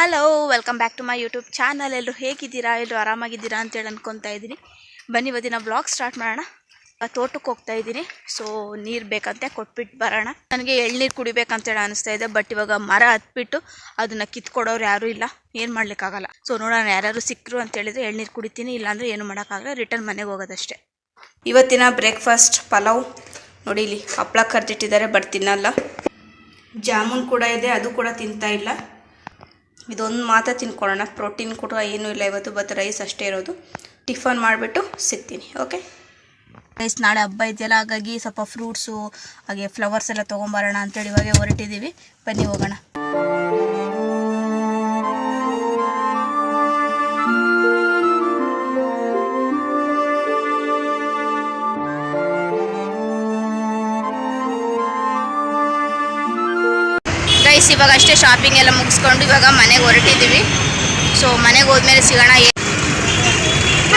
Hello, welcome back to my YouTube channel. ಎಲ್ಲರೂ ಹೇಗಿದ್ದೀರಾ? ಎಲ್ಲರೂ ಆರಾಮಾಗಿದ್ದೀರಾ ಅಂತೇಳಿ ಅನ್ಕೊತಾ ಇದ್ದೀನಿ. ಬನ್ನಿ ಇವತ್ತಿನ ಬ್ಲಾಗ್ ಸ್ಟಾರ್ಟ್ ಮಾಡೋಣ. ತೋಟಕ್ಕೆ ಹೋಗ್ತಾ ಇದ್ದೀನಿ. ಸೊ ನೀರು ಬೇಕಂತೆ ಕೊಟ್ಬಿಟ್ಟು ಬರೋಣ. ನನಗೆ ಎಳ್ನೀರು ಕುಡಿಬೇಕಂತೇಳಿ ಅನಿಸ್ತಾ ಇದೆ. ಬಟ್ ಇವಾಗ ಮರ ಹತ್ಬಿಟ್ಟು ಅದನ್ನು ಕಿತ್ಕೊಡೋರು ಯಾರೂ ಇಲ್ಲ, ಏನು ಮಾಡ್ಲಿಕ್ಕಾಗಲ್ಲ. ಸೊ ನೋಡೋಣ, ಯಾರ್ಯಾರು ಸಿಕ್ಕರು ಅಂತ ಹೇಳಿದ್ರೆ ಎಳ್ನೀರು ಕುಡಿತೀನಿ, ಇಲ್ಲಾಂದರೆ ಏನು ಮಾಡೋಕ್ಕಾಗಲ್ಲ, ರಿಟರ್ನ್ ಮನೆಗೆ ಹೋಗೋದಷ್ಟೇ. ಇವತ್ತಿನ ಬ್ರೇಕ್ಫಾಸ್ಟ್ ಪಲಾವ್ ನೋಡಿ, ಇಲ್ಲಿ ಹಪ್ಪಳ ಕರ್ದಿಟ್ಟಿದ್ದಾರೆ, ಬಟ್ ತಿನ್ನಲ್ಲ. ಜಾಮೂನ್ ಕೂಡ ಇದೆ, ಅದು ಕೂಡ ತಿಂತಾ ಇಲ್ಲ. ಇದೊಂದು ಮಾತ್ರ ತಿನ್ಕೊಳ್ಳೋಣ, ಪ್ರೋಟೀನ್ ಕೂಡ ಏನೂ ಇಲ್ಲ ಇವತ್ತು, ಬಟ್ ರೈಸ್ ಅಷ್ಟೇ ಇರೋದು. ಟಿಫನ್ ಮಾಡಿಬಿಟ್ಟು ಸಿಗ್ತೀನಿ. ಓಕೆ ರೈಸ್, ನಾಳೆ ಹಬ್ಬ ಇದೆಯಲ್ಲ, ಹಾಗಾಗಿ ಸ್ವಲ್ಪ ಫ್ರೂಟ್ಸು ಹಾಗೆ ಫ್ಲವರ್ಸ್ ಎಲ್ಲ ತೊಗೊಂಬರೋಣ ಅಂತೇಳಿ ಇವಾಗ ಹೊರಟಿದ್ದೀವಿ. ಬನ್ನಿ ಹೋಗೋಣ. ಗೈಸ್, ಇವಾಗ ಅಷ್ಟೇ ಶಾಪಿಂಗ್ ಎಲ್ಲ ಮುಗಿಸ್ಕೊಂಡು ಇವಾಗ ಮನೆಗೆ ಹೊರಟಿದ್ದೀವಿ. ಸೊ ಮನೆಗೆ ಹೋದ್ಮೇಲೆ ಸಿಗೋಣ.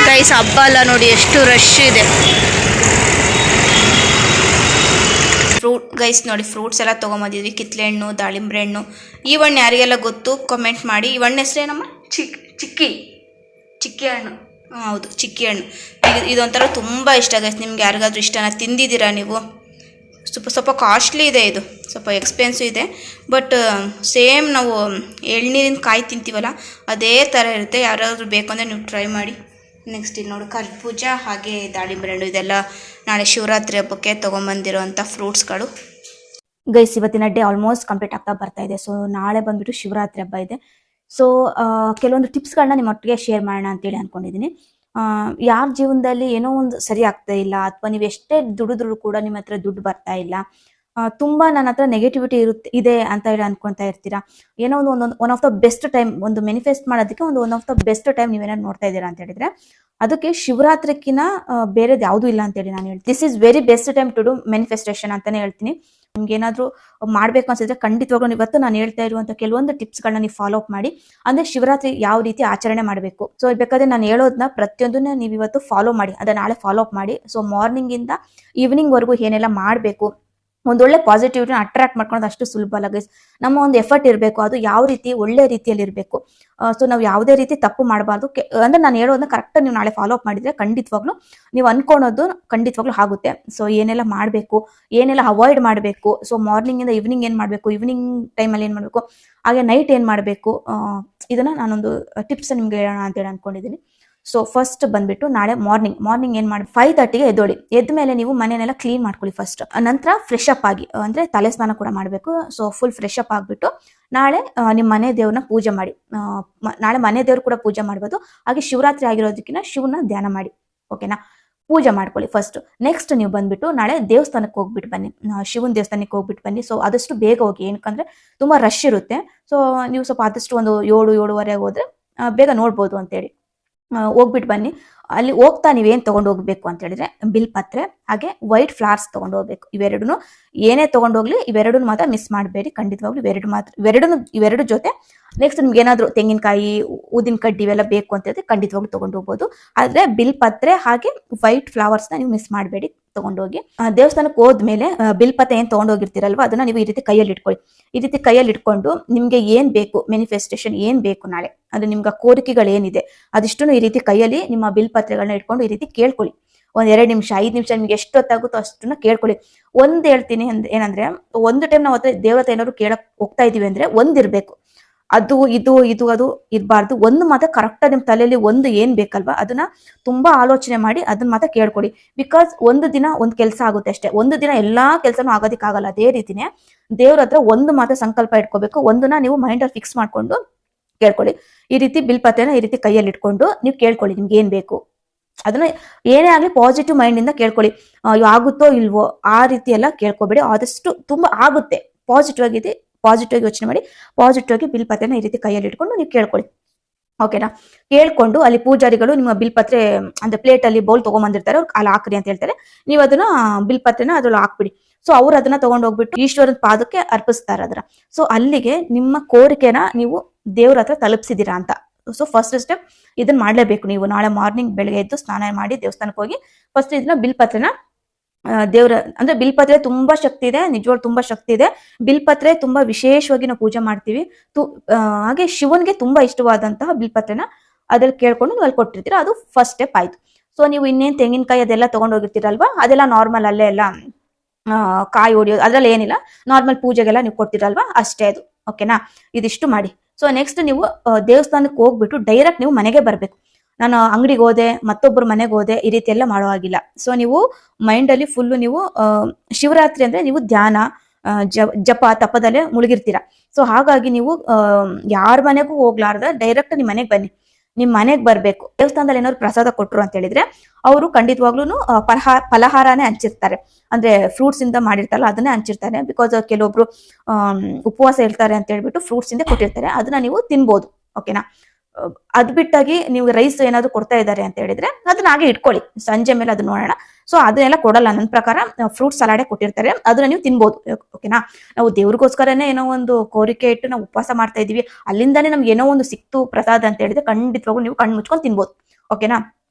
ಗೈಸ್, ಹಬ್ಬ ಅಲ್ಲ ನೋಡಿ, ಎಷ್ಟು ರಶ್ ಇದೆ. ಗೈಸ್ ನೋಡಿ, ಫ್ರೂಟ್ಸ್ ಎಲ್ಲ ತೊಗೊಂಬಂದಿದ್ವಿ. ಕಿತ್ಲೆ ಹಣ್ಣು, ದಾಳಿಂಬ್ರೆ ಹಣ್ಣು. ಈ ಹಣ್ಣು ಯಾರಿಗೆಲ್ಲ ಗೊತ್ತು ಕಮೆಂಟ್ ಮಾಡಿ. ಈ ಹಣ್ಣು ಹೆಸರೇನಮ್ಮ? ಚಿಕ್ಕಿ ಹಣ್ಣು. ಹೌದು, ಚಿಕ್ಕಿ ಹಣ್ಣು. ಇದೊಂಥರ ತುಂಬ ಇಷ್ಟ ಗೈಸ್. ನಿಮ್ಗೆ ಯಾರಿಗಾದ್ರೂ ಇಷ್ಟನ? ತಿಂದಿದ್ದೀರಾ ನೀವು? ಸ್ವಲ್ಪ ಕಾಸ್ಟ್ಲಿ ಇದೆ, ಇದು ಸ್ವಲ್ಪ ಎಕ್ಸ್ಪೆನ್ಸಿವ್ ಇದೆ. ಬಟ್ ಸೇಮ್ ನಾವು ಎಳ್ನೀರಿನ ಕಾಯಿ ತಿಂತೀವಲ್ಲ, ಅದೇ ಥರ ಇರುತ್ತೆ. ಯಾರಾದರೂ ಬೇಕು ಅಂದರೆ ನೀವು ಟ್ರೈ ಮಾಡಿ. ನೆಕ್ಸ್ಟ್ ಇಲ್ಲಿ ನೋಡಿ, ಕರ್ಬೂಜ ಹಾಗೆ ದಾಳಿಂಬೆ ಹಣ್ಣು, ಇದೆಲ್ಲ ನಾಳೆ ಶಿವರಾತ್ರಿ ಹಬ್ಬಕ್ಕೆ ತೊಗೊಂಬಂದಿರೋಂಥ ಫ್ರೂಟ್ಸ್ಗಳು. ಗೈಸ್, ಇವತ್ತಿನ ಡೇ ಆಲ್ಮೋಸ್ಟ್ ಕಂಪ್ಲೀಟ್ ಆಗ್ತಾ ಬರ್ತಾ ಇದೆ. ಸೊ ನಾಳೆ ಬಂದುಬಿಟ್ಟು ಶಿವರಾತ್ರಿ ಹಬ್ಬ ಇದೆ. ಸೊ ಕೆಲವೊಂದು ಟಿಪ್ಸ್ಗಳನ್ನ ನಿಮ್ಮೊಟ್ಟಿಗೆ ಶೇರ್ ಮಾಡೋಣ ಅಂತೇಳಿ ಅಂದ್ಕೊಂಡಿದ್ದೀನಿ. ಯಾರ ಜೀವನದಲ್ಲಿ ಏನೋ ಒಂದು ಸರಿ ಆಗ್ತಾ ಇಲ್ಲ, ಅಥವಾ ನೀವು ಎಷ್ಟೇ ದುಡಿದ್ರು ಕೂಡ ನಿಮ್ಮ ಹತ್ರ ದುಡ್ಡು ಬರ್ತಾ ಇಲ್ಲ, ತುಂಬ ನನ್ನ ಹತ್ರ ನೆಗೆಟಿವಿಟಿ ಇದೆ ಅಂತ ಹೇಳಿ ಅನ್ಕೊತಾ ಇರ್ತೀರಾ. ಏನೋ one of the best time, ಒಂದು ಮ್ಯಾನಿಫೆಸ್ಟ್ ಮಾಡೋದಕ್ಕೆ one of the best time ನೀವೇನಾದ್ರು ನೋಡ್ತಾ ಇದ್ದೀರಾ ಅಂತ ಹೇಳಿದ್ರೆ ಅದಕ್ಕೆ ಶಿವರಾತ್ರಿಕಿನ ಬೇರೆದು ಯಾವುದೂ ಇಲ್ಲ ಅಂತೇಳಿ ನಾನು ಹೇಳ್ತೀನಿ. This is very best time to do manifestation ಅಂತಾನೆ ಹೇಳ್ತೀನಿ. ನಿಮ್ಗೆ ಏನಾದರೂ ಮಾಡಬೇಕು ಅನ್ಸಿದ್ರೆ ಖಂಡಿತವಾಗ್ಲೂ ಇವತ್ತು ನಾನು ಹೇಳ್ತಾ ಇರುವಂಥ ಕೆಲವೊಂದು ಟಿಪ್ಸ್ಗಳನ್ನ ನೀವು ಫಾಲೋ ಅಪ್ ಮಾಡಿ. ಅಂದ್ರೆ ಶಿವರಾತ್ರಿ ಯಾವ ರೀತಿ ಆಚರಣೆ ಮಾಡಬೇಕು. ಸೊ ಬೇಕಾದ್ರೆ ನಾನು ಹೇಳೋದನ್ನ ಪ್ರತಿಯೊಂದನ್ನ ನೀವು ಇವತ್ತು ಫಾಲೋ ಮಾಡಿ, ಅದನ್ನ ನಾಳೆ ಫಾಲೋ ಅಪ್ ಮಾಡಿ. ಸೊ ಮಾರ್ನಿಂಗ್ ಇಂದ ಈವ್ನಿಂಗ್ ವರೆಗೂ ಏನೆಲ್ಲ ಮಾಡಬೇಕು, ಒಂದೊಳ್ಳೆ ಪಾಸಿಟಿವಿಟಿನ ಅಟ್ರಾಕ್ಟ್ ಮಾಡ್ಕೊಳ್ಳೋದು ಅಷ್ಟು ಸುಲಭ ಅಲ್ಲ ಗೈಸ್. ನಮ್ಮ ಒಂದು ಎಫರ್ಟ್ ಇರಬೇಕು, ಅದು ಯಾವ ರೀತಿ ಒಳ್ಳೆ ರೀತಿಯಲ್ಲಿ ಇರಬೇಕು. ಸೊ ನಾವು ಯಾವುದೇ ರೀತಿ ತಪ್ಪು ಮಾಡಬಾರ್ದು. ಅಂದ್ರೆ ನಾನು ಹೇಳೋದನ್ನ ಕರೆಕ್ಟ್ ನೀವು ನಾಳೆ ಫಾಲೋ ಅಪ್ ಮಾಡಿದ್ರೆ ಖಂಡಿತವಾಗ್ಲೂ ನೀವು ಅನ್ಕೊಳೋದು ಖಂಡಿತವಾಗ್ಲೂ ಆಗುತ್ತೆ. ಸೊ ಏನೆಲ್ಲ ಮಾಡಬೇಕು, ಏನೆಲ್ಲ ಅವಾಯ್ಡ್ ಮಾಡಬೇಕು, ಸೊ ಮಾರ್ನಿಂಗ್ ಇಂದ ಈವ್ನಿಂಗ್ ಏನ್ ಮಾಡಬೇಕು, ಈವ್ನಿಂಗ್ ಟೈಮಲ್ಲಿ ಏನ್ ಮಾಡಬೇಕು, ಹಾಗೆ ನೈಟ್ ಏನ್ ಮಾಡಬೇಕು, ಇದನ್ನ ನಾನೊಂದು ಟಿಪ್ಸ್ ನಿಮ್ಗೆ ಹೇಳೋಣ ಅಂತೇಳಿ ಅನ್ಕೊಂಡಿದ್ದೀನಿ. ಸೊ ಫಸ್ಟ್ ಬಂದ್ಬಿಟ್ಟು ನಾಳೆ ಮಾರ್ನಿಂಗ್ ಏನ್ ಮಾಡಿ 5:30ಗೆ ಎದ್ದೋಳಿ. ಎದ್ದ ಮೇಲೆ ನೀವು ಮನೆಯನ್ನೆಲ್ಲ ಕ್ಲೀನ್ ಮಾಡ್ಕೊಳ್ಳಿ ಫಸ್ಟ್. ನಂತರ ಫ್ರೆಶ್ ಅಪ್ ಆಗಿ, ಅಂದ್ರೆ ತಲೆ ಸ್ನಾನ ಕೂಡ ಮಾಡಬೇಕು. ಸೊ ಫುಲ್ ಫ್ರೆಶ್ ಅಪ್ ಆಗ್ಬಿಟ್ಟು ನಾಳೆ ನಿಮ್ಮ ಮನೆ ದೇವ್ರನ್ನ ಪೂಜೆ ಮಾಡಿ. ನಾಳೆ ಮನೆ ದೇವ್ರು ಕೂಡ ಪೂಜೆ ಮಾಡ್ಬೋದು. ಹಾಗೆ ಶಿವರಾತ್ರಿ ಆಗಿರೋದಕ್ಕಿಂತ ಶಿವನ ಧ್ಯಾನ ಮಾಡಿ. ಓಕೆನಾ? ಪೂಜೆ ಮಾಡ್ಕೊಳ್ಳಿ ಫಸ್ಟ್. ನೆಕ್ಸ್ಟ್ ನೀವು ಬಂದ್ಬಿಟ್ಟು ನಾಳೆ ದೇವಸ್ಥಾನಕ್ಕೆ ಹೋಗ್ಬಿಟ್ಟು ಬನ್ನಿ, ಶಿವನ ದೇವಸ್ಥಾನಕ್ಕೆ ಹೋಗ್ಬಿಟ್ಟು ಬನ್ನಿ. ಸೊ ಆದಷ್ಟು ಬೇಗ ಹೋಗಿ, ಏನಕ್ಕಂದ್ರೆ ತುಂಬಾ ರಶ್ ಇರುತ್ತೆ. ಸೊ ನೀವು ಸ್ವಲ್ಪ ಆದಷ್ಟು ಒಂದು 7-7:30 ಹೋದ್ರೆ ಬೇಗ ನೋಡ್ಬೋದು ಅಂತೇಳಿ ಹೋಗ್ಬಿಟ್ಟು ಬನ್ನಿ. ಅಲ್ಲಿ ಹೋಗ್ತಾ ನೀವೇನ್ ತಗೊಂಡು ಹೋಗ್ಬೇಕು ಅಂತ ಹೇಳಿದ್ರೆ ಬಿಲ್ಪತ್ರೆ ಹಾಗೆ ವೈಟ್ ಫ್ಲವರ್ಸ್ ತಗೊಂಡು ಹೋಗ್ಬೇಕು. ಇವೆರಡನ್ನು ಏನೇ ತಗೊಂಡೋಗ್ಲಿ, ಇವೆರಡನ್ನು ಮಾತ್ರ ಮಿಸ್ ಮಾಡಬೇಡಿ. ಖಂಡಿತವಾಗ್ಲೂ ಇವೆರಡು ಜೊತೆ ನೆಕ್ಸ್ಟ್ ನಿಮ್ಗೆ ಏನಾದ್ರು ತೆಂಗಿನಕಾಯಿ, ಊದಿನ ಕಡ್ಡಿ ಇವೆಲ್ಲ ಬೇಕು ಅಂತ ಹೇಳಿದ್ರೆ ಖಂಡಿತವಾಗ್ಲೂ ತಗೊಂಡು ಹೋಗ್ಬೋದು. ಆದ್ರೆ ಬಿಲ್ಪತ್ರೆ ಹಾಗೆ ವೈಟ್ ಫ್ಲವರ್ಸ್ ನ ನೀವು ಮಿಸ್ ಮಾಡಬೇಡಿ, ತಗೊಂಡೋಗಿ. ದೇವಸ್ಥಾನಕ್ಕೆ ಹೋದ್ಮೇಲೆ ಬಿಲ್ಪತ್ರೆ ಏನ್ ತಗೊಂಡೋಗಿರ್ತೀರಲ್ವಾ, ಅದನ್ನ ನೀವು ಈ ರೀತಿ ಕೈಯಲ್ಲಿ ಇಟ್ಕೊಳ್ಳಿ. ಈ ರೀತಿ ಕೈಯಲ್ಲಿ ಇಟ್ಕೊಂಡು ನಿಮ್ಗೆ ಏನ್ ಬೇಕು, ಮ್ಯಾನಿಫೆಸ್ಟೇಷನ್ ಏನ್ ಬೇಕು ನಾಳೆ, ಅದು ನಿಮ್ಗೆ ಕೋರಿಕೆಗಳು ಏನಿದೆ ಅದಿಷ್ಟು ಈ ರೀತಿ ಕೈಯಲ್ಲಿ ನಿಮ್ಮ ಬಿಲ್ಪತ್ರೆಗಳನ್ನ ಇಟ್ಕೊಂಡು ಈ ರೀತಿ ಕೇಳ್ಕೊಳ್ಳಿ. ಒಂದ್ 2 ನಿಮಿಷ 5 ನಿಮಿಷ ನಿಮ್ಗೆ ಎಷ್ಟೊತ್ತಾಗುತ್ತೋ ಅಷ್ಟನ್ನ ಕೇಳ್ಕೊಳ್ಳಿ. ಒಂದ್ ಹೇಳ್ತೀನಿ ಏನಂದ್ರೆ, ಒಂದು ಟೈಮ್ ನಾವು ದೇವ್ರ ಹತ್ರ ಏನಾದ್ರು ಕೇಳಕ್ ಹೋಗ್ತಾ ಇದೀವಿ ಅಂದ್ರೆ ಒಂದಿರ್ಬೇಕು, ಅದು ಇರಬಾರ್ದು. ಒಂದು ಮಾತ್ರ ಕರೆಕ್ಟ್ ನಿಮ್ ತಲೆಯಲ್ಲಿ ಒಂದು ಏನ್ ಬೇಕಲ್ವಾ ಅದನ್ನ ತುಂಬಾ ಆಲೋಚನೆ ಮಾಡಿ ಅದನ್ನ ಮಾತ್ರ ಕೇಳ್ಕೊಡಿ. ಬಿಕಾಸ್ ಒಂದು ದಿನ ಒಂದ್ ಕೆಲಸ ಆಗುತ್ತೆ ಅಷ್ಟೇ, ಒಂದು ದಿನ ಎಲ್ಲಾ ಕೆಲಸನೂ ಆಗೋದಿಕ್ಕಾಗಲ್ಲ. ಅದೇ ರೀತಿನೇ ದೇವ್ರ ಹತ್ರ ಒಂದು ಮಾತ್ರ ಸಂಕಲ್ಪ ಇಟ್ಕೋಬೇಕು, ಒಂದನ್ನ ನೀವು ಮೈಂಡ್ ಅಲ್ಲಿ ಫಿಕ್ಸ್ ಮಾಡ್ಕೊಂಡು ಕೇಳ್ಕೊಳ್ಳಿ. ಈ ರೀತಿ ಬಿಲ್ಪತ್ರೆನ ಈ ರೀತಿ ಕೈಯಲ್ಲಿ ಇಟ್ಕೊಂಡು ನೀವು ಕೇಳ್ಕೊಳ್ಳಿ ನಿಮ್ಗೆ ಏನ್ ಬೇಕು. ಅದನ್ನ ಏನೇ ಆಗ್ಲಿ ಪಾಸಿಟಿವ್ ಮೈಂಡ್ ಇಂದ ಕೇಳ್ಕೊಳ್ಳಿ. ಆಗುತ್ತೋ ಇಲ್ವೋ ಆ ರೀತಿ ಎಲ್ಲ ಕೇಳ್ಕೊಬೇಡಿ. ಆದಷ್ಟು ತುಂಬಾ ಆಗುತ್ತೆ, ಪಾಸಿಟಿವ್ ಆಗಿ ಯೋಚನೆ ಮಾಡಿ, ಪಾಸಿಟಿವ್ ಆಗಿ ಬಿಲ್ಪತ್ರೆನ ಈ ರೀತಿ ಕೈಯಲ್ಲಿ ಇಟ್ಕೊಂಡು ನೀವು ಕೇಳ್ಕೊಳ್ಳಿ. ಓಕೆನಾ? ಕೇಳ್ಕೊಂಡು ಅಲ್ಲಿ ಪೂಜಾರಿಗಳು ನಿಮ್ಮ ಬಿಲ್ಪತ್ರೆ ಅಂದ್ರೆ ಪ್ಲೇಟ್ ಅಲ್ಲಿ ಬೌಲ್ ತಗೊಂಡ್ಬಂದಿರ್ತಾರೆ, ಅಲ್ಲಿ ಹಾಕ್ರಿ ಅಂತ ಹೇಳ್ತಾರೆ. ನೀವು ಅದನ್ನ ಬಿಲ್ಪತ್ರೆನ ಅದ್ರಲ್ಲಿ ಹಾಕ್ಬಿಡಿ. ಸೊ ಅವ್ರು ಅದನ್ನ ತಗೊಂಡ್ ಹೋಗ್ಬಿಟ್ಟು ಈಶ್ವರನ ಪಾದಕ್ಕೆ ಅರ್ಪಿಸ್ತಾರೆ ಅದರ. ಸೊ ಅಲ್ಲಿಗೆ ನಿಮ್ಮ ಕೋರಿಕೆನ ನೀವು ದೇವ್ರ ಹತ್ರ ತಲುಪಿಸಿದೀರಾ ಅಂತ. ಸೊ ಫಸ್ಟ್ ಸ್ಟೆಪ್ ಇದನ್ನ ಮಾಡ್ಲೇಬೇಕು ನೀವು. ನಾಳೆ ಮಾರ್ನಿಂಗ್ ಬೆಳಗ್ಗೆ ಎದ್ದು ಸ್ನಾನ ಮಾಡಿ ದೇವಸ್ಥಾನಕ್ಕೆ ಹೋಗಿ ಫಸ್ಟ್ ಇದನ್ನ ಬಿಲ್ಪತ್ರೆನ ದೇವ್ರ ಅಂದ್ರೆ ಬಿಲ್ಪತ್ರೆ ತುಂಬಾ ಶಕ್ತಿ ಇದೆ, ನಿಜವಾಗ್ಲೂ ತುಂಬಾ ಶಕ್ತಿ ಇದೆ. ಬಿಲ್ಪತ್ರೆ ತುಂಬಾ ವಿಶೇಷವಾಗಿ ನಾವು ಪೂಜೆ ಮಾಡ್ತೀವಿ. ಹಾಗೆ ಶಿವನ್ಗೆ ತುಂಬಾ ಇಷ್ಟವಾದಂತಹ ಬಿಲ್ಪತ್ರೆನ ಅದ್ರಲ್ಲಿ ಕೇಳ್ಕೊಂಡು ನೀವು ಅಲ್ಲಿ ಕೊಟ್ಟಿರ್ತೀರಾ, ಅದು ಫಸ್ಟ್ ಸ್ಟೆಪ್ ಆಯ್ತು. ಸೊ ನೀವು ಇನ್ನೇನ್ ತೆಂಗಿನಕಾಯಿ ಅದೆಲ್ಲ ತಗೊಂಡ್ ಹೋಗಿರ್ತೀರಲ್ವಾ, ಅದೆಲ್ಲ ನಾರ್ಮಲ್ ಅಲ್ಲೇ ಎಲ್ಲ ಕಾಯಿ ಹೊಡಿಯೋದು ಅದ್ರಲ್ಲಿ ಏನಿಲ್ಲ, ನಾರ್ಮಲ್ ಪೂಜೆಗೆಲ್ಲ ನೀವು ಕೊಡ್ತೀರಲ್ವಾ ಅಷ್ಟೇ ಅದು. ಓಕೆನಾ, ಇದಿಷ್ಟು ಮಾಡಿ. ಸೊ ನೆಕ್ಸ್ಟ್ ನೀವು ದೇವಸ್ಥಾನಕ್ಕೆ ಹೋಗ್ಬಿಟ್ಟು ಡೈರೆಕ್ಟ್ ನೀವು ಮನೆಗೆ ಬರ್ಬೇಕು. ನಾನು ಅಂಗಡಿಗೆ ಹೋದೆ, ಮತ್ತೊಬ್ಬರು ಮನೆಗೆ ಹೋದೆ, ಈ ರೀತಿ ಎಲ್ಲ ಮಾಡೋ ಹಾಗಿಲ್ಲ. ಸೊ ನೀವು ಮೈಂಡ್ ಅಲ್ಲಿ ಫುಲ್ ನೀವು ಶಿವರಾತ್ರಿ ಅಂದ್ರೆ ನೀವು ಧ್ಯಾನ, ಜಪ ತಪದಲ್ಲೇ ಮುಳುಗಿರ್ತೀರಾ. ಸೊ ಹಾಗಾಗಿ ನೀವು ಯಾರ ಮನೆಗೂ ಹೋಗ್ಲಾರ್ದ ಡೈರೆಕ್ಟ್ ನಿಮ್ ಮನೆಗೆ ಬನ್ನಿ. ನಿಮ್ ಮನೆಗ್ ಬರ್ಬೇಕು. ದೇವಸ್ಥಾನದಲ್ಲಿ ಏನಾದ್ರು ಪ್ರಸಾದ ಕೊಟ್ರು ಅಂತ ಹೇಳಿದ್ರೆ ಅವರು ಖಂಡಿತವಾಗ್ಲೂ ಫಲಹಾರನೇ ಹಂಚಿರ್ತಾರೆ. ಅಂದ್ರೆ ಫ್ರೂಟ್ಸ್ ಇಂದ ಮಾಡಿರ್ತಾರಲ್ಲ ಅದನ್ನೇ ಹಂಚಿರ್ತಾರೆ. ಬಿಕಾಸ್ ಕೆಲವೊಬ್ರು ಉಪವಾಸ ಇರ್ತಾರೆ ಅಂತ ಹೇಳ್ಬಿಟ್ಟು ಫ್ರೂಟ್ಸ್ ಇಂದ ಕೊಟ್ಟಿರ್ತಾರೆ, ಅದನ್ನ ನೀವು ತಿನ್ಬೋದು. ಓಕೆನಾ, ಅದ್ ಬಿಟ್ಟಾಗಿ ನೀವು ರೈಸ್ ಏನಾದ್ರು ಕೊಡ್ತಾ ಇದ್ದಾರೆ ಅಂತ ಹೇಳಿದ್ರೆ ಅದನ್ನ ಹಾಗೆ ಇಟ್ಕೊಳ್ಳಿ, ಸಂಜೆ ಮೇಲೆ ಅದನ್ನ ನೋಡೋಣ. ಸೊ ಅದನ್ನೆಲ್ಲ ಕೊಡಲ್ಲ, ನನ್ನ ಪ್ರಕಾರ ಫ್ರೂಟ್ ಸಲಾಡೇ ಕೊಟ್ಟಿರ್ತಾರೆ, ಅದನ್ನ ನೀವು ತಿನ್ಬೋದು. ಓಕೆನಾ, ನಾವು ದೇವ್ರಿಗೋಸ್ಕರನೇ ಏನೋ ಒಂದು ಕೋರಿಕೆ ಇಟ್ಟು ನಾವು ಉಪವಾಸ ಮಾಡ್ತಾ ಇದೀವಿ, ಅಲ್ಲಿಂದಾನೇ ನಮ್ಗೆ ಏನೋ ಒಂದು ಸಿಕ್ತು ಪ್ರಸಾದ ಅಂತ ಹೇಳಿದ್ರೆ ಖಂಡಿತವಾಗೂ ನೀವು ಕಣ್ಣು ಮುಚ್ಕೊಂಡು ತಿನ್ಬೋದು. ಓಕೆನಾ,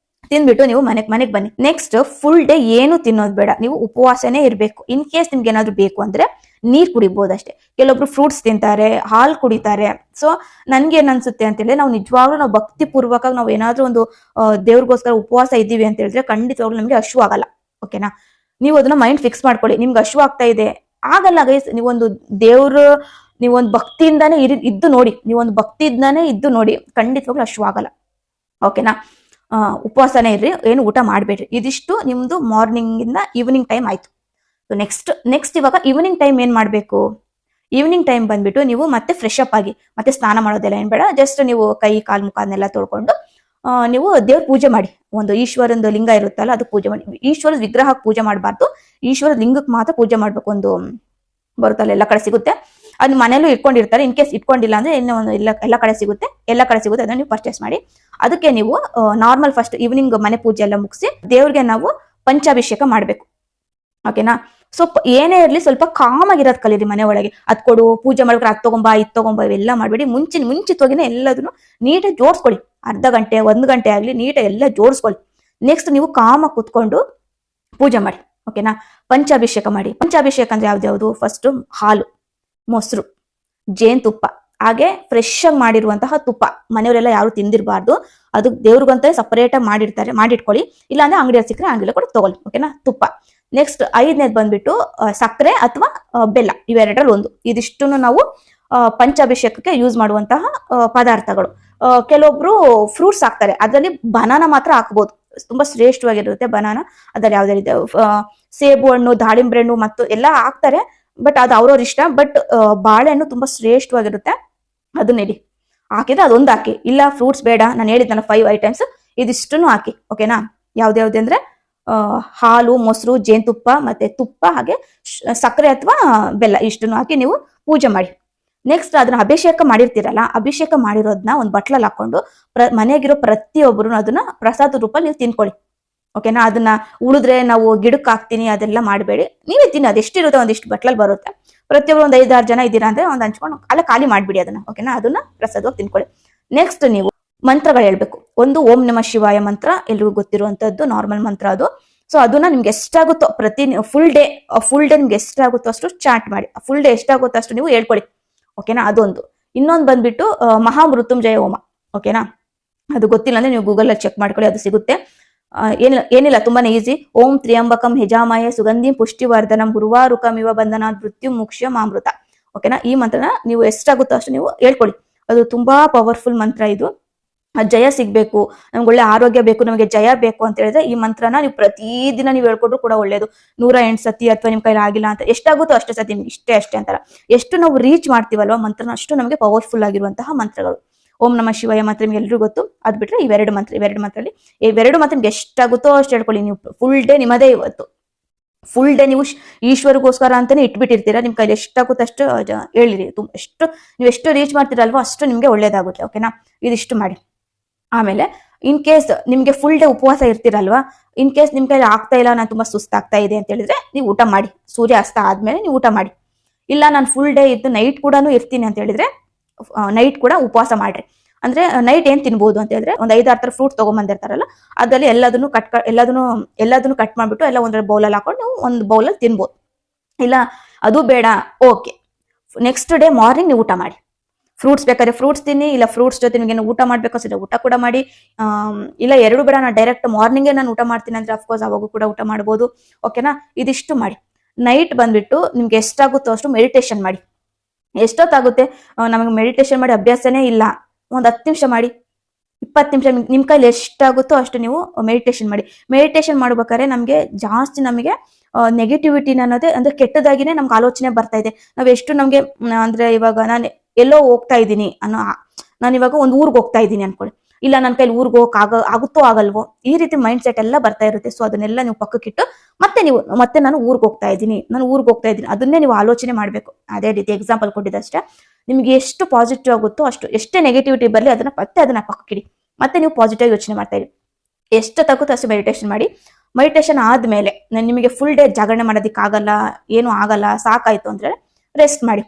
ತಿನ್ಬಿಟ್ಟು ನೀವು ಮನೆಗ್ ಬನ್ನಿ. ನೆಕ್ಸ್ಟ್ ಫುಲ್ ಡೇ ಏನು ತಿನ್ನೋದು ಬೇಡ, ನೀವು ಉಪವಾಸನೇ ಇರ್ಬೇಕು. ಇನ್ ಕೇಸ್ ನಿಮ್ಗೆ ಏನಾದ್ರು ಬೇಕು ಅಂದ್ರೆ ನೀರ್ ಕುಡಿಬಹುದು ಅಷ್ಟೇ. ಕೆಲವೊಬ್ರು ಫ್ರೂಟ್ಸ್ ತಿಂತಾರೆ, ಹಾಲು ಕುಡಿತಾರೆ. ಸೊ ನನ್ಗೆ ಏನ್ ಅನ್ಸುತ್ತೆ ಅಂತ ಹೇಳಿದ್ರೆ, ನಾವು ನಿಜವಾಗ್ಲೂ ನಾವು ಭಕ್ತಿ ಪೂರ್ವಕ ನಾವು ಏನಾದ್ರೂ ಒಂದು ದೇವ್ರಿಗೋಸ್ಕರ ಉಪವಾಸ ಇದ್ದೀವಿ ಅಂತ ಹೇಳಿದ್ರೆ ಖಂಡಿತವಾಗ್ಲೂ ನಮ್ಗೆ ಹಶು ಆಗಲ್ಲ. ಓಕೆನಾ, ನೀವು ಅದನ್ನ ಮೈಂಡ್ ಫಿಕ್ಸ್ ಮಾಡ್ಕೊಳ್ಳಿ. ನಿಮ್ಗೆ ಹಶು ಆಗ್ತಾ ಇದೆ ಆಗಲ್ಲ ಗೈಸ್, ನೀವೊಂದು ದೇವ್ರು ನೀವೊಂದು ಭಕ್ತಿಯಿಂದಾನೇ ಇದ್ದು ನೋಡಿ, ನೀವೊಂದು ಭಕ್ತಿಯಿಂದಾನೇ ಇದ್ದು ನೋಡಿ, ಖಂಡಿತವಾಗ್ಲೂ ಹಶು ಆಗಲ್ಲ. ಓಕೆನಾ, ಉಪವಾಸನೇ ಇರ್ರಿ, ಏನು ಊಟ ಮಾಡಬೇಡ್ರಿ. ಇದಿಷ್ಟು ನಿಮ್ದು ಮಾರ್ನಿಂಗ್ ಇಂದ ಈವ್ನಿಂಗ್ ಟೈಮ್ ಆಯ್ತು. ನೆಕ್ಸ್ಟ್ ಇವಾಗ ಈವ್ನಿಂಗ್ ಟೈಮ್ ಏನ್ ಮಾಡ್ಬೇಕು, ಈವ್ನಿಂಗ್ ಟೈಮ್ ಬಂದ್ಬಿಟ್ಟು ನೀವು ಮತ್ತೆ ಫ್ರೆಶ್ ಅಪ್ ಆಗಿ, ಮತ್ತೆ ಸ್ನಾನ ಮಾಡೋದೆಲ್ಲ ಏನ್ ಬೇಡ, ಜಸ್ಟ್ ನೀವು ಕೈ ಕಾಲು ಮುಖನೆಲ್ಲ ತೊಳ್ಕೊಂಡು ನೀವು ದೇವ್ರ ಪೂಜೆ ಮಾಡಿ. ಒಂದು ಈಶ್ವರಂದು ಲಿಂಗ ಇರುತ್ತಲ್ಲ ಅದು ಪೂಜೆ ಮಾಡಿ. ಈಶ್ವರದ ವಿಗ್ರಹಕ್ಕೆ ಪೂಜೆ ಮಾಡಬಾರ್ದು, ಈಶ್ವರದ ಲಿಂಗಕ್ಕೆ ಮಾತ್ರ ಪೂಜೆ ಮಾಡ್ಬೇಕು. ಒಂದು ಬರುತ್ತಲ್ಲ, ಎಲ್ಲ ಕಡೆ ಸಿಗುತ್ತೆ, ಅದ್ ಮನೇಲೂ ಇಟ್ಕೊಂಡಿರ್ತಾರೆ. ಇನ್ ಕೇಸ್ ಇಟ್ಕೊಂಡಿಲ್ಲ ಅಂದ್ರೆ ಇನ್ನೂ ಒಂದು ಎಲ್ಲ ಕಡೆ ಸಿಗುತ್ತೆ, ಅದನ್ನ ನೀವು ಪರ್ಚೇಸ್ ಮಾಡಿ. ಅದಕ್ಕೆ ನೀವು ನಾರ್ಮಲ್ ಫಸ್ಟ್ ಈವ್ನಿಂಗ್ ಮನೆ ಪೂಜೆ ಎಲ್ಲ ಮುಗಿಸಿ ದೇವ್ರಿಗೆ ನಾವು ಪಂಚಾಭಿಷೇಕ ಮಾಡ್ಬೇಕು. ಓಕೆನಾ, ಸೊ ಏನೇ ಇರ್ಲಿ ಸ್ವಲ್ಪ ಕಾಮ್ ಆಗಿರೋದ್ ಕಲೀರಿ ಮನೆ ಒಳಗೆ. ಅದ್ ಕೊಡು, ಪೂಜೆ ಮಾಡ್ಬೇಕ್ರೆ ಅದ್ ತಗೊಂಬ ಇದ್ ತಗೊಂಬ ಇವೆಲ್ಲ ಮಾಡ್ಬೇಡಿ. ಮುಂಚಿತವಾಗಿನೇ ಎಲ್ಲದನ್ನು ನೀಟಾಗಿ ಜೋಡಿಸ್ಕೊಳ್ಳಿ. ಅರ್ಧ ಗಂಟೆ 1 ಗಂಟೆ ಆಗ್ಲಿ ನೀಟಾಗಿ ಎಲ್ಲ ಜೋಡಿಸ್ಕೊಳ್ಳಿ. ನೆಕ್ಸ್ಟ್ ನೀವು ಕಾಮ ಕುತ್ಕೊಂಡು ಪೂಜೆ ಮಾಡಿ. ಓಕೆನಾ, ಪಂಚಾಭಿಷೇಕ ಮಾಡಿ. ಪಂಚಾಭಿಷೇಕ ಅಂದ್ರೆ ಯಾವ್ದ್ಯಾವ್ದು, ಫಸ್ಟ್ ಹಾಲು, ಮೊಸರು, ಜೇನುತುಪ್ಪ, ಹಾಗೆ ಫ್ರೆಶ್ ಆಗಿ ಮಾಡಿರುವಂತಹ ತುಪ್ಪ. ಮನೆಯವರೆಲ್ಲ ಯಾರು ತಿಂದಿರಬಾರ್ದು, ಅದು ದೇವ್ರಿಗಂತ ಸಪರೇಟ್ ಆಗಿ ಮಾಡಿಟ್ಕೊಳ್ಳಿ. ಇಲ್ಲಾಂದ್ರೆ ಅಂಗಡಿಯಲ್ಲಿ ಸಿಕ್ಕರೆ ಅಂಗಡಿಯಲ್ಲಿ ಕೂಡ ತಗೊಳ್ಳಿ. ಓಕೆನಾ, ತುಪ್ಪ. ನೆಕ್ಸ್ಟ್ 5ನೇದು ಬಂದ್ಬಿಟ್ಟು ಸಕ್ಕರೆ ಅಥವಾ ಬೆಲ್ಲ, ಇವೆರಡರಲ್ಲಿ ಒಂದು. ಇದಿಷ್ಟು ನಾವು ಪಂಚಾಭಿಷೇಕಕ್ಕೆ ಯೂಸ್ ಮಾಡುವಂತಹ ಪದಾರ್ಥಗಳು. ಕೆಲವೊಬ್ರು ಫ್ರೂಟ್ಸ್ ಹಾಕ್ತಾರೆ, ಅದರಲ್ಲಿ ಬನಾನಾ ಮಾತ್ರ ಹಾಕ್ಬೋದು, ತುಂಬಾ ಶ್ರೇಷ್ಠವಾಗಿರುತ್ತೆ ಬನಾನಾ. ಅದ್ರಲ್ಲಿ ಯಾವ್ದೇ ರೀತಿ ಸೇಬು ಹಣ್ಣು, ದಾಳಿಂಬೆ ಹಣ್ಣು ಮತ್ತು ಎಲ್ಲ ಹಾಕ್ತಾರೆ, ಬಟ್ ಅದು ಅವ್ರವ್ರ ಇಷ್ಟ. ಬಟ್ ಬಾಳೆಹಣ್ಣು ತುಂಬಾ ಶ್ರೇಷ್ಠವಾಗಿರುತ್ತೆ, ಅದನ್ನಿಡಿ. ಹಾಕಿದ್ರೆ ಅದೊಂದು ಹಾಕಿ, ಇಲ್ಲ ಫ್ರೂಟ್ಸ್ ಬೇಡ, ನಾನು ಹೇಳಿದ್ನಲ್ಲ 5 ಐಟಮ್ಸ್, ಇದಿಷ್ಟನ್ನು ಹಾಕಿ. ಓಕೆನಾ, ಯಾವ್ದ್ಯಾವ್ದು ಅಂದ್ರೆ ಹಾಲು, ಮೊಸರು, ಜೇನುತುಪ್ಪ ಮತ್ತೆ ತುಪ್ಪ, ಹಾಗೆ ಸಕ್ಕರೆ ಅಥವಾ ಬೆಲ್ಲ, ಇಷ್ಟನ್ನು ಹಾಕಿ ನೀವು ಪೂಜೆ ಮಾಡಿ. ನೆಕ್ಸ್ಟ್ ಅದನ್ನ ಅಭಿಷೇಕ ಮಾಡಿರ್ತೀರಲ್ಲ, ಅಭಿಷೇಕ ಮಾಡಿರೋದನ್ನ ಒಂದು ಬಟ್ಲಲ್ಲಿ ಹಾಕೊಂಡು ಮನೆಗಿರೋ ಪ್ರತಿಯೊಬ್ಬರು ಅದನ್ನ ಪ್ರಸಾದ ರೂಪದಲ್ಲಿ ನೀವು ತಿನ್ಕೊಳ್ಳಿ. ಓಕೆನಾ, ಅದನ್ನ ಉಳಿದ್ರೆ ನಾವು ಗಿಡಕ್ಕೆ ಹಾಕ್ತೀನಿ ಅದೆಲ್ಲ ಮಾಡಬೇಡಿ, ನೀವೇ ತಿನ್ನಿ. ಅದೆಷ್ಟಿರುತ್ತೆ ಒಂದಿಷ್ಟು ಬಟ್ಲಲ್ಲಿ ಬರುತ್ತೆ. ಪ್ರತಿಯೊಬ್ಬರು ಒಂದು 5-6 ಜನ ಇದ್ದೀರಾ ಅಂದ್ರೆ ಒಂದು ಹಂಚ್ಕೊಂಡು ಅಲ್ಲ ಖಾಲಿ ಮಾಡ್ಬಿಡಿ ಅದನ್ನ. ಓಕೆನಾ, ಅದನ್ನ ಪ್ರಸಾದವಾಗಿ ತಿನ್ಕೊಳ್ಳಿ. ನೆಕ್ಸ್ಟ್ ನೀವು ಮಂತ್ರಗಳು ಹೇಳ್ಬೇಕು. ಒಂದು ಓಂ ನಮಃ ಶಿವಾಯ ಮಂತ್ರ, ಎಲ್ರಿಗೂ ಗೊತ್ತಿರುವಂತದ್ದು ನಾರ್ಮಲ್ ಮಂತ್ರ ಅದು. ಸೊ ಅದನ್ನ ನಿಮ್ಗೆ ಎಷ್ಟಾಗುತ್ತೋ ಫುಲ್ ಡೇ ನಿಮ್ಗೆ ಎಷ್ಟಾಗುತ್ತೋ ಅಷ್ಟು ಚಾಟ್ ಮಾಡಿ. ಫುಲ್ ಡೇ ಎಷ್ಟಾಗುತ್ತೋ ಅಷ್ಟು ನೀವು ಹೇಳ್ಕೊಳ್ಳಿ. ಓಕೆನಾ, ಅದೊಂದು. ಇನ್ನೊಂದು ಬಂದ್ಬಿಟ್ಟು ಮಹಾಮೃತ್ಯುಂಜಯ ಹೋಮ. ಓಕೆನಾ, ಅದು ಗೊತ್ತಿಲ್ಲ ಅಂದ್ರೆ ನೀವು ಗೂಗಲ್ ಅಲ್ಲಿ ಚೆಕ್ ಮಾಡ್ಕೊಳ್ಳಿ, ಅದು ಸಿಗುತ್ತೆ. ಏನಿಲ್ಲ, ತುಂಬಾನೇ ಈಸಿ. ಓಂ ತ್ರ್ಯಂಬಕಂ ಯಜಾಮಹೇ ಸುಗಂಧಿಂ ಪುಷ್ಟಿವರ್ಧನಂ ಉರ್ವಾರುಕಮಿವ ಬಂಧನಾತ್ ಮೃತ್ಯುಂ ಮೋಕ್ಷಂ ಅಮೃತ. ಓಕೆನಾ, ಈ ಮಂತ್ರನ ನೀವು ಎಷ್ಟಾಗುತ್ತೋ ಅಷ್ಟು ನೀವು ಹೇಳ್ಕೊಳ್ಳಿ. ಅದು ತುಂಬಾ ಪವರ್ಫುಲ್ ಮಂತ್ರ ಇದು. ಜಯ ಸಿಗ್ಬೇಕು, ನಮ್ಗೆ ಒಳ್ಳೆ ಆರೋಗ್ಯ ಬೇಕು, ನಮಗೆ ಜಯ ಬೇಕು ಅಂತ ಹೇಳಿದ್ರೆ ಈ ಮಂತ್ರನ ನೀವು ಪ್ರತಿದಿನ ನೀವು ಹೇಳ್ಕೊಟ್ರು ಕೂಡ ಒಳ್ಳೇದು. 108 ಸತಿ ಅಥವಾ ನಿಮ್ ಕೈಲಿ ಆಗಿಲ್ಲ ಅಂತ ಎಷ್ಟಾಗುತ್ತೋ ಅಷ್ಟೇ ಸತಿ, ನಿಮ್ಗೆ ಅಷ್ಟೇ ಅಂತಾರ. ಎಷ್ಟು ನಾವು ರೀಚ್ ಮಾಡ್ತೀವಲ್ವಾ ಮಂತ್ರನ, ಅಷ್ಟು ನಮಗೆ ಪವರ್ಫುಲ್ ಆಗಿರುವಂತಹ ಮಂತ್ರಗಳು. ಓಂ ನಮಃ ಶಿವಾಯ ಮಾತ್ರ ನಿಮ್ಗೆ ಎಲ್ರಿಗೂ ಗೊತ್ತು. ಅದ್ ಬಿಟ್ರೆ ಇವೆರಡು ಮಂತ್ರದಲ್ಲಿ ಇವೆರಡು ಮಾತ್ರ ನಿಮ್ಗೆ ಎಷ್ಟಾಗುತ್ತೋ ಅಷ್ಟು ಹೇಳ್ಕೊಳ್ಳಿ. ನೀವು ಫುಲ್ ಡೇ ನಿಮ್ಮದೇ ಇವತ್ತು. ಫುಲ್ ಡೇ ನೀವು ಈಶ್ವರಿಗೋಸ್ಕರ ಅಂತಾನೆ ಇಟ್ಬಿಟ್ಟಿರ್ತೀರಾ. ನಿಮ್ ಕೈಲಿ ಎಷ್ಟಾಗುತ್ತೋ ಅಷ್ಟು ಹೇಳಿರಿ. ನೀವು ಎಷ್ಟು ರೀಚ್ ಮಾಡ್ತೀರಲ್ವೋ ಅಷ್ಟು ನಿಮ್ಗೆ ಒಳ್ಳೇದಾಗುತ್ತೆ. ಓಕೆನಾ, ಇದಿಷ್ಟು ಮಾಡಿ. ಆಮೇಲೆ ಇನ್ ಕೇಸ್ ನಿಮ್ಗೆ ಫುಲ್ ಡೇ ಉಪವಾಸ ಇರ್ತೀರಲ್ವಾ, ಇನ್ ಕೇಸ್ ನಿಮ್ ಕೈಲಿ ಆಗ್ತಾ ಇಲ್ಲ, ನಾನು ತುಂಬಾ ಸುಸ್ತಾಗ್ತಾ ಇದೆ ಅಂತ ಹೇಳಿದ್ರೆ ನೀವು ಊಟ ಮಾಡಿ. ಸೂರ್ಯ ಅಸ್ತ ಆದ್ಮೇಲೆ ನೀವು ಊಟ ಮಾಡಿ. ಇಲ್ಲ ನಾನು ಫುಲ್ ಡೇ ಇದ್ದು ನೈಟ್ ಕೂಡ ಇರ್ತೀನಿ ಅಂತ ಹೇಳಿದ್ರೆ ನೈಟ್ ಕೂಡ ಉಪವಾಸ ಮಾಡ್ರಿ. ಅಂದ್ರೆ ನೈಟ್ ಏನ್ ತಿನ್ಬೋದು ಅಂತ ಹೇಳಿದ್ರೆ ಒಂದು 5-6 ಥರ ಫ್ರೂಟ್ ತಗೊಂಬಂದಿರ್ತಾರಲ್ಲ, ಅದರಲ್ಲಿ ಎಲ್ಲದನ್ನು ಕಟ್ ಮಾಡ್ಬಿಟ್ಟು ಎಲ್ಲ ಒಂದರ ಬೌಲಲ್ಲಿ ಹಾಕೊಂಡು ನೀವು ಒಂದು ಬೌಲಲ್ಲಿ ತಿನ್ಬೋದು. ಇಲ್ಲ ಅದು ಬೇಡ, ಓಕೆ, ನೆಕ್ಸ್ಟ್ ಡೇ ಮಾರ್ನಿಂಗ್ ನೀವು ಊಟ ಮಾಡಿ. ಫ್ರೂಟ್ಸ್ ಬೇಕಾದ್ರೆ ಫ್ರೂಟ್ಸ್ ತಿನ್ನಿ, ಇಲ್ಲ ಫ್ರೂಟ್ಸ್ ಜೊತೆ ನಿಮಗೆ ಊಟ ಮಾಡ್ಬೇಕಂದ್ರೆ ಊಟ ಕೂಡ ಮಾಡಿ. ಇಲ್ಲ ಎರಡು ಬೇಡ, ನಾನು ಡೈರೆಕ್ಟ್ ಮಾರ್ನಿಂಗೇ ನಾನು ಊಟ ಮಾಡ್ತೀನಿ ಅಂದ್ರೆ ಅಫ್ಕೋರ್ಸ್ ಅವಾಗೂ ಕೂಡ ಊಟ ಮಾಡ್ಬೋದು. ಓಕೆನಾ, ಇದಿಷ್ಟು ಮಾಡಿ. ನೈಟ್ ಬಂದ್ಬಿಟ್ಟು ನಿಮ್ಗೆ ಎಷ್ಟಾಗುತ್ತೋ ಅಷ್ಟು ಮೆಡಿಟೇಷನ್ ಮಾಡಿ. ಎಷ್ಟೊತ್ತಾಗುತ್ತೆ, ನಮಗೆ ಮೆಡಿಟೇಷನ್ ಮಾಡಿ ಅಭ್ಯಾಸನೇ ಇಲ್ಲ, ಒಂದು 10 ನಿಮಿಷ ಮಾಡಿ, 20 ನಿಮಿಷ, ನಿಮ್ ಕೈಲಿ ಎಷ್ಟಾಗುತ್ತೋ ಅಷ್ಟು ನೀವು ಮೆಡಿಟೇಷನ್ ಮಾಡಿ. ಮೆಡಿಟೇಷನ್ ಮಾಡ್ಬೇಕಾದ್ರೆ ನಮಗೆ ಜಾಸ್ತಿ ನೆಗೆಟಿವಿಟಿ ಅನ್ನೋದೇ ಅಂದ್ರೆ ಕೆಟ್ಟದಾಗಿನೇ ನಮ್ಗೆ ಆಲೋಚನೆ ಬರ್ತಾ ಇದೆ. ನಾವ್ ಎಷ್ಟು ನಮ್ಗೆ ಅಂದ್ರೆ ಇವಾಗ ನಾನು ಎಲ್ಲೋ ಹೋಗ್ತಾ ಇದ್ದೀನಿ ನಾನು ಇವಾಗ ಒಂದು ಊರ್ಗ್ ಹೋಗ್ತಾ ಇದ್ದೀನಿ ಅನ್ಕೊಳ್ಳಿ, ಇಲ್ಲ ನನ್ನ ಕೈಲಿ ಊರ್ಗ್ ಹೋಗಕ್ ಆಗುತ್ತೋ ಆಗಲ್ವೋ, ಈ ರೀತಿ ಮೈಂಡ್ ಸೆಟ್ ಎಲ್ಲ ಬರ್ತಾ ಇರುತ್ತೆ. ಸೊ ಅದನ್ನೆಲ್ಲ ನೀವು ಪಕ್ಕಕ್ಕಿಟ್ಟು ಮತ್ತೆ ನಾನು ಊರ್ಗ್ ಹೋಗ್ತಾ ಇದ್ದೀನಿ ಅದನ್ನೇ ನೀವು ಆಲೋಚನೆ ಮಾಡ್ಬೇಕು. ಅದೇ ರೀತಿ ಎಕ್ಸಾಂಪಲ್ ಕೊಟ್ಟಿದ್ದಷ್ಟೇ, ನಿಮ್ಗೆ ಎಷ್ಟು ಪಾಸಿಟಿವ್ ಆಗುತ್ತೋ ಅಷ್ಟು, ಎಷ್ಟೇ ನೆಗೆಟಿವಿಟಿ ಬರಲಿ ಅದನ್ನ ಪಕ್ಕಕ್ಕಿಡಿ, ಮತ್ತೆ ನೀವು ಪಾಸಿಟಿವ್ ಯೋಚನೆ ಮಾಡ್ತಾ ಇರಿ. ಎಷ್ಟು ತಗುತ್ತೋ ಅಷ್ಟು ಮೆಡಿಟೇಷನ್ ಮಾಡಿ. ಮೆಡಿಟೇಷನ್ ಆದ್ಮೇಲೆ ನಿಮಗೆ ಫುಲ್ ಡೇ ಜಾಗರಣೆ ಮಾಡೋದಕ್ಕಾಗಲ್ಲ, ಏನು ಆಗಲ್ಲ, ಸಾಕಾಯ್ತು ಅಂದ್ರೆ ರೆಸ್ಟ್ ಮಾಡಿ.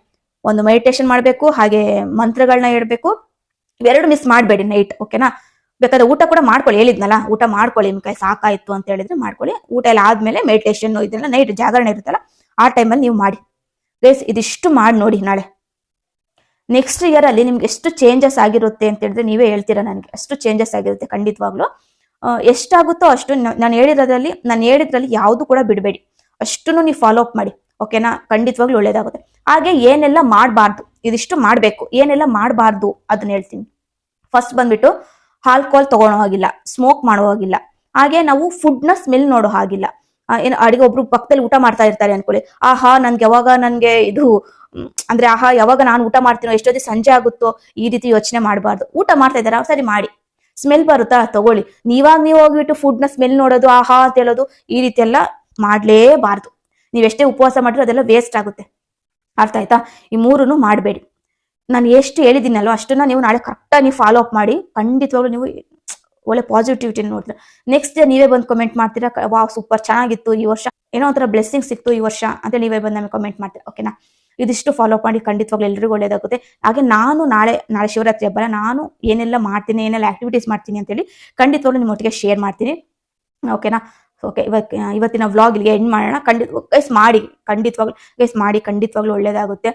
ಒಂದು ಮೆಡಿಟೇಷನ್ ಮಾಡಬೇಕು, ಹಾಗೆ ಮಂತ್ರಗಳನ್ನ ಹೇಳ್ಬೇಕು, ಇವೆರಡು ಮಿಸ್ ಮಾಡಬೇಡಿ ನೈಟ್. ಓಕೆನಾ, ಬೇಕಾದ್ರೆ ಊಟ ಕೂಡ ಮಾಡ್ಕೊಳ್ಳಿ, ಹೇಳಿದ್ನಲ್ಲ ಊಟ ಮಾಡ್ಕೊಳ್ಳಿ, ನಿಮ್ ಕೈ ಸಾಕಾಯ್ತು ಅಂತ ಹೇಳಿದ್ರೆ ಮಾಡ್ಕೊಳ್ಳಿ. ಊಟ ಎಲ್ಲ ಆದ್ಮೇಲೆ ಮೆಡಿಟೇಷನ್ ಇದೆಲ್ಲ ನೈಟ್ ಜಾಗರಣೆ ಇರುತ್ತಲ್ಲ ಆ ಟೈಮಲ್ಲಿ ನೀವು ಮಾಡಿ. ಗೈಸ್ ಇದಿಷ್ಟು ಮಾಡಿ ನೋಡಿ, ನಾಳೆ ನೆಕ್ಸ್ಟ್ ಇಯರ್ ಅಲ್ಲಿ ನಿಮ್ಗೆ ಎಷ್ಟು ಚೇಂಜಸ್ ಆಗಿರುತ್ತೆ ಅಂತ ಹೇಳಿದ್ರೆ ನೀವೇ ಹೇಳ್ತೀರಾ ನನಗೆ. ಅಷ್ಟು ಚೇಂಜಸ್ ಆಗಿರುತ್ತೆ ಖಂಡಿತವಾಗ್ಲು. ಎಷ್ಟಾಗುತ್ತೋ ಅಷ್ಟು ನಾನು ಹೇಳಿದ್ರಲ್ಲಿ ಯಾವುದು ಕೂಡ ಬಿಡಬೇಡಿ, ಅಷ್ಟನ್ನು ನೀವು ಫಾಲೋ ಅಪ್ ಮಾಡಿ. ಓಕೆನಾ, ಖಂಡಿತವಾಗ್ಲೂ ಒಳ್ಳೇದಾಗುತ್ತೆ. ಹಾಗೆ ಏನೆಲ್ಲ ಮಾಡಬಾರ್ದು, ಇದಿಷ್ಟು ಮಾಡಬೇಕು, ಏನೆಲ್ಲ ಮಾಡಬಾರ್ದು ಅದನ್ನ ಹೇಳ್ತೀನಿ. ಫಸ್ಟ್ ಬಂದ್ಬಿಟ್ಟು ಆಲ್ಕೋಹಾಲ್ ತಗೊಳ್ಳೋ ಹಾಗಿಲ್ಲ, ಸ್ಮೋಕ್ ಮಾಡೋ ಹಾಗಿಲ್ಲ, ಹಾಗೆ ನಾವು ಫುಡ್ ನ ಸ್ಮೆಲ್ ನೋಡೋ ಹಾಗಿಲ್ಲ. ಏನು ಅಡಿಗೆ ಒಬ್ರು ಪಕ್ಕದಲ್ಲಿ ಊಟ ಮಾಡ್ತಾ ಇರ್ತಾರೆ ಅನ್ಕೊಳ್ಳಿ, ನನ್ಗೆ ಇದು ಅಂದ್ರೆ ಯಾವಾಗ ನಾನು ಊಟ ಮಾಡ್ತೀನೋ, ಎಷ್ಟೊತ್ತಿ ಸಂಜೆ ಆಗುತ್ತೋ, ಈ ರೀತಿ ಯೋಚನೆ ಮಾಡಬಾರ್ದು. ಊಟ ಮಾಡ್ತಾ ಇದ್ದಾರಾ, ಸರಿ ಮಾಡಿ, ಸ್ಮೆಲ್ ಬರುತ್ತಾ ತಗೊಳ್ಳಿ. ನೀವು ಹೋಗ್ಬಿಟ್ಟು ಫುಡ್ ನ ಸ್ಮೆಲ್ ನೋಡೋದು, ಅಂತ ಹೇಳೋದು, ಈ ರೀತಿ ಎಲ್ಲ ಮಾಡ್ಲೇಬಾರ್ದು. ನೀವೆಷ್ಟೇ ಉಪವಾಸ ಮಾಡಿದ್ರೆ ಅದೆಲ್ಲ ವೇಸ್ಟ್ ಆಗುತ್ತೆ. ಅರ್ಥ ಆಯ್ತಾ? ಈ ಮೂರನ್ನು ಮಾಡಬೇಡಿ. ನಾನು ಎಷ್ಟು ಹೇಳಿದ್ದೀನಲ್ವ ಅಷ್ಟನ್ನ ನೀವು ನಾಳೆ ಕರೆಕ್ಟಾಗಿ ನೀವು ಫಾಲೋ ಅಪ್ ಮಾಡಿ. ಖಂಡಿತವಾಗ್ಲೂ ನೀವು ಒಳ್ಳೆ ಪಾಸಿಟಿವಿಟಿ ನೋಡ್ತೀರಾ. ನೆಕ್ಸ್ಟ್ ಡೇ ನೀವೇ ಬಂದು ಕಮೆಂಟ್ ಮಾಡ್ತೀರಾ, ವಾವ್ ಸೂಪರ್ ಚೆನ್ನಾಗಿತ್ತು ಈ ವರ್ಷ, ಏನೋ ಒಂಥರ ಬ್ಲೆಸ್ಸಿಂಗ್ ಸಿಕ್ತು ಈ ವರ್ಷ ಅಂತ ನೀವೇ ಬಂದು ನಮಗೆ ಕಮೆಂಟ್ ಮಾಡ್ತೀರಾ. ಓಕೆನಾ, ಇದಿಷ್ಟು ಫಾಲೋ ಮಾಡಿ, ಖಂಡಿತವಾಗ್ಲೂ ಎಲ್ರಿಗೂ ಒಳ್ಳೇದಾಗುತ್ತೆ. ಹಾಗೆ ನಾನು ನಾಳೆ ಶಿವರಾತ್ರಿ ಹಬ್ಬ ನಾನು ಏನೆಲ್ಲ ಮಾಡ್ತೀನಿ, ಏನೆಲ್ಲ ಆಕ್ಟಿವಿಟೀಸ್ ಮಾಡ್ತೀನಿ ಅಂತೇಳಿ ಖಂಡಿತವಾಗ್ಲೂ ನಿಮ್ಮೊಟ್ಟಿಗೆ ಶೇರ್ ಮಾಡ್ತೀನಿ. ಓಕೆನಾ, ಓಕೆ, ಇವತ್ತಿನ ವ್ಲಾಗ್ ಇಲ್ಲಿಗೆ ಎಂಡ್ ಮಾಡೋಣ. ಗೈಸ್ ಮಾಡಿ, ಖಂಡಿತವಾಗ್ಲೂ ಒಳ್ಳೇದಾಗುತ್ತೆ.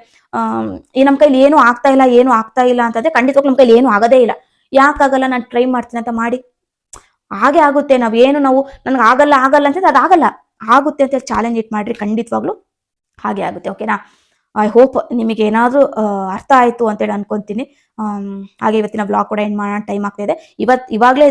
ಈ ನಮ್ಮ ಕೈಲಿ ಏನು ಆಗ್ತಾ ಇಲ್ಲ ಅಂತಂದ್ರೆ ಖಂಡಿತವಾಗ್ಲೂ ನಮ್ಮ ಕೈಲಿ ಏನು ಆಗೋದೇ ಇಲ್ಲ. ಯಾಕಾಗಲ್ಲ, ನಾನು ಟ್ರೈ ಮಾಡ್ತೀನಿ ಅಂತ ಮಾಡಿ, ಹಾಗೆ ಆಗುತ್ತೆ. ನನಗೆ ಆಗಲ್ಲ ಅಂತಂದ್ರೆ ಅದು ಆಗಲ್ಲ, ಆಗುತ್ತೆ ಅಂತ ಚಾಲೆಂಜ್ ಇಟ್ ಮಾಡ್ರಿ, ಖಂಡಿತವಾಗ್ಲೂ ಹಾಗೆ ಆಗುತ್ತೆ. ಓಕೆನಾ, ಐ ಹೋಪ್ ನಿಮಗೆ ಏನಾದರೂ ಅರ್ಥ ಆಯ್ತು ಅಂತೇಳಿ ಅನ್ಕೊಂತೀನಿ. ಹಾಗೆ ಇವತ್ತಿನ ವ್ಲಾಗ್ ಕೂಡ ಎಂಡ್ ಮಾಡೋಣ, ಟೈಮ್ ಆಗ್ತಾ ಇದೆ. ಇವಾಗಲೇ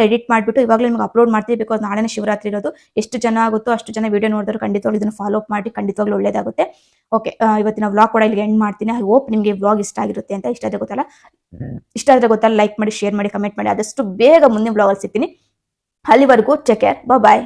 ಎಡಿಟ್ ಮಾಡಿಬಿಟ್ಟು ಇವಾಗಲೇ ನಿಮಗೆ ಅಪ್ಲೋಡ್ ಮಾಡ್ತೀವಿ, ಬಿಕಾಸ್ ನಾಳೆನೇ ಶಿವರಾತ್ರಿ ಇರೋದು. ಎಷ್ಟು ಜನ ಆಗುತ್ತೋ ಅಷ್ಟು ಜನ ವಿಡಿಯೋ ನೋಡಿದ್ರು ಖಂಡಿತವಾಗ್ಲೂ ಇದನ್ನು ಫಾಲೋ ಅಪ್ ಮಾಡಿ, ಖಂಡಿತವಾಗ್ಲೂ ಒಳ್ಳೇದಾಗುತ್ತೆ. ಓಕೆ, ಇವತ್ತಿನ ವ್ಲಾಗ್ ಕೂಡ ಇಲ್ಲಿಗೆ ಎಂಡ್ ಮಾಡ್ತೀನಿ. ಐ ಹೋಪ್ ನಿಮಗೆ ವ್ಲಾಗ್ ಇಷ್ಟ ಆಗಿರುತ್ತೆ ಅಂತ. ಇಷ್ಟ ಆದ್ರೆ ಗೊತ್ತಲ್ಲ ಲೈಕ್ ಮಾಡಿ, ಶೇರ್ ಮಾಡಿ, ಕಮೆಂಟ್ ಮಾಡಿ. ಆದಷ್ಟು ಬೇಗ ಮುಂದಿನ ವ್ಲಾಗಲ್ಲಿ ಸಿಗ್ತೀನಿ. ಅಲ್ಲಿವರೆಗೂ ಟೇಕ್ ಕೇರ್, ಬಾಯ್.